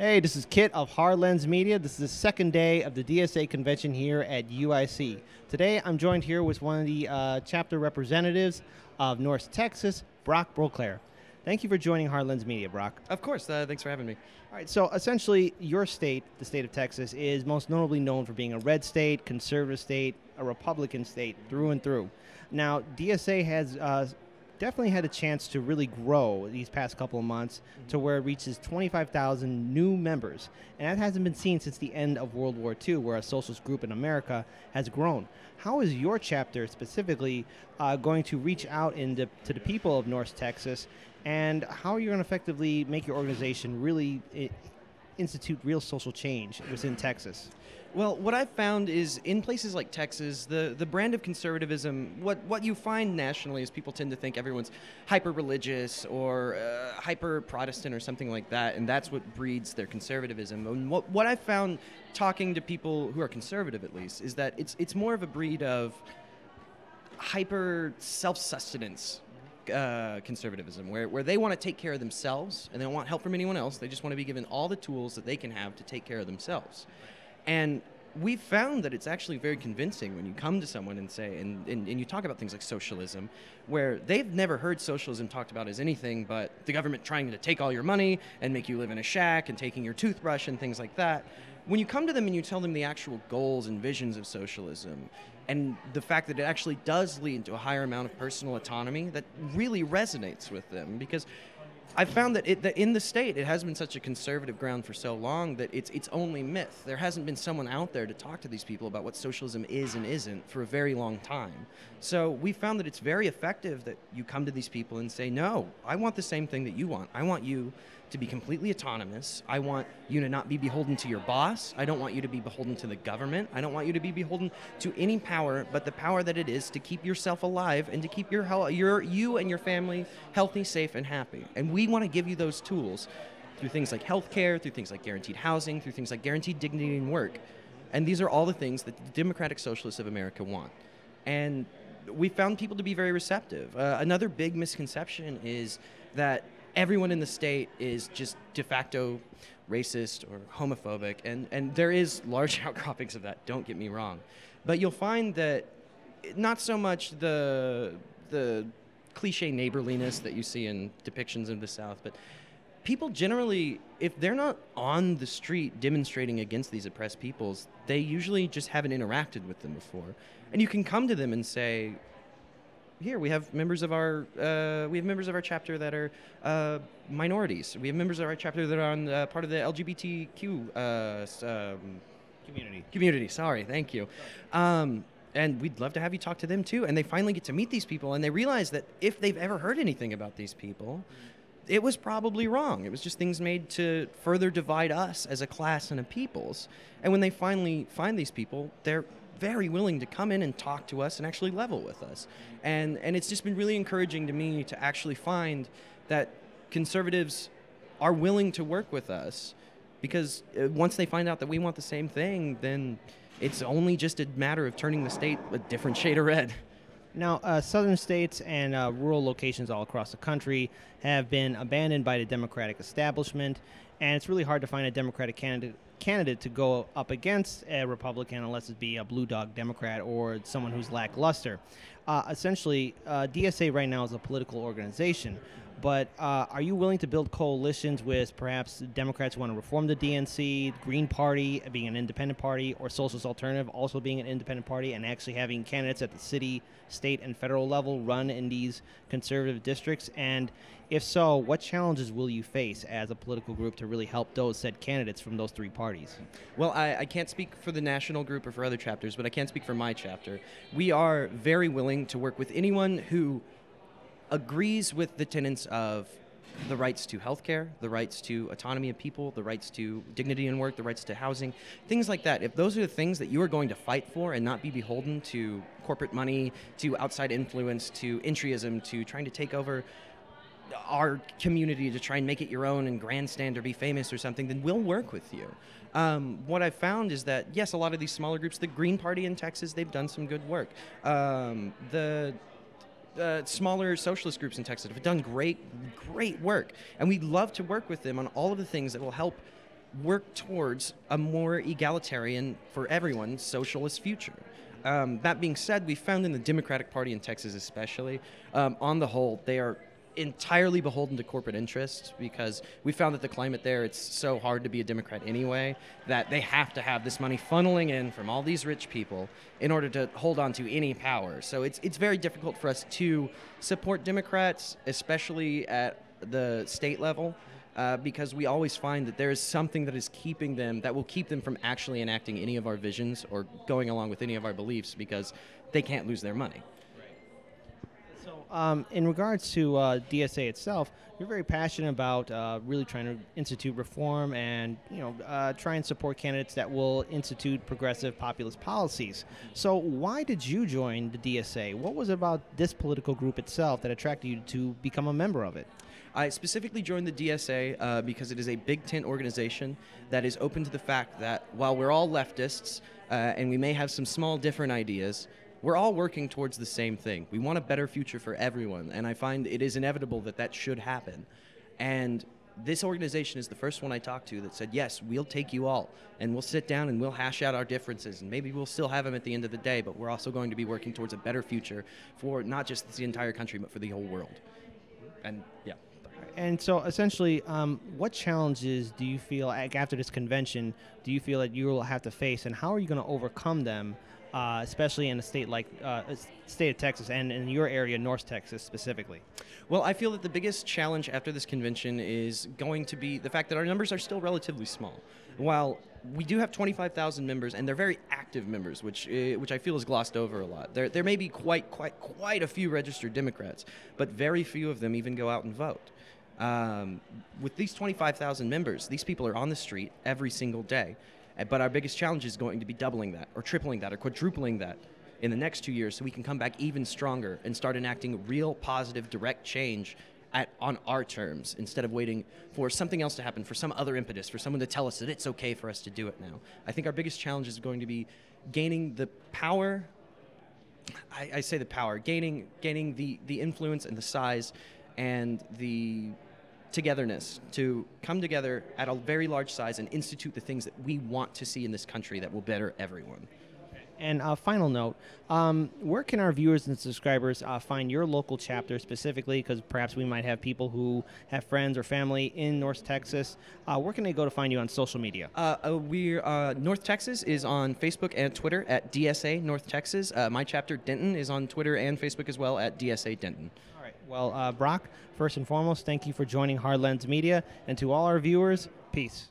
Hey, this is Kit of Hard Lens Media. This is the second day of the DSA convention here at UIC. Today, I'm joined here with one of the chapter representatives of North Texas, Brock Beauclair. Thank you for joining Hard Lens Media, Brock. Of course. Thanks for having me. All right, so essentially, your state, the state of Texas, is most notably known for being a red state, conservative state, a Republican state through and through. Now, DSA has definitely had a chance to really grow these past couple of months to where it reaches 25,000 new members. And that hasn't been seen since the end of World War II, where a socialist group in America has grown. How is your chapter specifically going to reach out to the people of North Texas, and how are you going to effectively make your organization really institute real social change within Texas? Well, what I've found is in places like Texas, the brand of conservatism, what you find nationally is people tend to think everyone's hyper-religious or hyper-Protestant or something like that, and that's what breeds their conservatism. And what I've found talking to people who are conservative, at least, is that it's more of a breed of hyper-self-sustenance conservatism, where they want to take care of themselves and they don't want help from anyone else. They just want to be given all the tools that they can have to take care of themselves. And we've found that it's actually very convincing when you come to someone and say, and you talk about things like socialism, where they've never heard socialism talked about as anything but the government trying to take all your money and make you live in a shack and taking your toothbrush and things like that. When you come to them and you tell them the actual goals and visions of socialism and the fact that it actually does lead to a higher amount of personal autonomy, that really resonates with them, because I've found that in the state, it has been such a conservative ground for so long that it's only myth. There hasn't been someone out there to talk to these people about what socialism is and isn't for a very long time. So we found that it's very effective that you come to these people and say, no, I want the same thing that you want. I want you to be completely autonomous. I want you to not be beholden to your boss. I don't want you to be beholden to the government. I don't want you to be beholden to any power but the power that it is to keep yourself alive and to keep you and your family healthy, safe, and happy. And we want to give you those tools through things like healthcare, through things like guaranteed housing, through things like guaranteed dignity in work. And these are all the things that the Democratic Socialists of America want. And we found people to be very receptive. Another big misconception is that everyone in the state is just de facto racist or homophobic, and there is large outcroppings of that, don't get me wrong. But you'll find that not so much the cliche neighborliness that you see in depictions of the South, but people generally, if they're not on the street demonstrating against these oppressed peoples, they usually just haven't interacted with them before. And you can come to them and say, here, we have members of our chapter that are minorities. We have members of our chapter that are on part of the LGBTQ community. Sorry, thank you. And we'd love to have you talk to them too. And they finally get to meet these people, and they realize that if they've ever heard anything about these people, it was probably wrong. It was just things made to further divide us as a class and a peoples. And when they finally find these people, they're very willing to come in and talk to us and actually level with us. And it's just been really encouraging to me to actually find that conservatives are willing to work with us, because once they find out that we want the same thing, then it's only just a matter of turning the state a different shade of red. Now, southern states and rural locations all across the country have been abandoned by the Democratic establishment, and it's really hard to find a Democratic candidate to go up against a Republican unless it be a blue dog Democrat or someone who's lackluster. Essentially, DSA right now is a political organization, but are you willing to build coalitions with perhaps Democrats who want to reform the DNC, Green Party being an independent party, or Socialist Alternative also being an independent party, and actually having candidates at the city, state, and federal level run in these conservative districts? And if so, what challenges will you face as a political group to really help those said candidates from those three parties? Well, I can't speak for the national group or for other chapters, but I can speak for my chapter. We are very willing to work with anyone who agrees with the tenets of the rights to healthcare, the rights to autonomy of people, the rights to dignity in work, the rights to housing, things like that. If those are the things that you are going to fight for and not be beholden to corporate money, to outside influence, to entryism, to trying to take over our community to try and make it your own and grandstand or be famous or something, then we'll work with you. What I've found is that, yes, a lot of these smaller groups, the Green Party in Texas, they've done some good work. The smaller socialist groups in Texas have done great work, and we'd love to work with them on all of the things that will help work towards a more egalitarian, for everyone, socialist future. That being said, we found in the Democratic Party in Texas especially, on the whole, they are entirely beholden to corporate interests, because we found that the climate there, it's so hard to be a Democrat anyway, that they have to have this money funneling in from all these rich people in order to hold on to any power. So it's very difficult for us to support Democrats, especially at the state level, because we always find that there is something that is keeping them, that will keep them from actually enacting any of our visions or going along with any of our beliefs, because they can't lose their money. In regards to DSA itself, you're very passionate about really trying to institute reform and try and support candidates that will institute progressive populist policies. So why did you join the DSA? What was it about this political group itself that attracted you to become a member of it? I specifically joined the DSA because it is a big tent organization that is open to the fact that while we're all leftists and we may have some small different ideas, we're all working towards the same thing. We want a better future for everyone, and I find it is inevitable that that should happen. And this organization is the first one I talked to that said, yes, we'll take you all, and we'll sit down and we'll hash out our differences, and maybe we'll still have them at the end of the day, but we're also going to be working towards a better future for not just the entire country, but for the whole world. And yeah. And so essentially, what challenges do you feel, like, after this convention, do you feel that you will have to face, and how are you going to overcome them? Especially in a state like state of Texas and in your area, North Texas specifically? Well, I feel that the biggest challenge after this convention is going to be the fact that our numbers are still relatively small. While we do have 25,000 members, and they're very active members, which I feel is glossed over a lot. There may be quite a few registered Democrats, but very few of them even go out and vote. With these 25,000 members, these people are on the street every single day. But our biggest challenge is going to be doubling that, or tripling that, or quadrupling that in the next 2 years, so we can come back even stronger and start enacting real positive direct change on our terms, instead of waiting for something else to happen, for some other impetus, for someone to tell us that it's okay for us to do it now. I think our biggest challenge is going to be gaining the power, I say the power, gaining the influence and the size and the togetherness to come together at a very large size and institute the things that we want to see in this country that will better everyone. And a final note, where can our viewers and subscribers find your local chapter specifically, because perhaps we might have people who have friends or family in North Texas. Where can they go to find you on social media? North Texas is on Facebook and Twitter at DSA North Texas. My chapter, Denton, is on Twitter and Facebook as well at DSA Denton. All right. Well, Brock, first and foremost, thank you for joining Hard Lens Media. And to all our viewers, peace.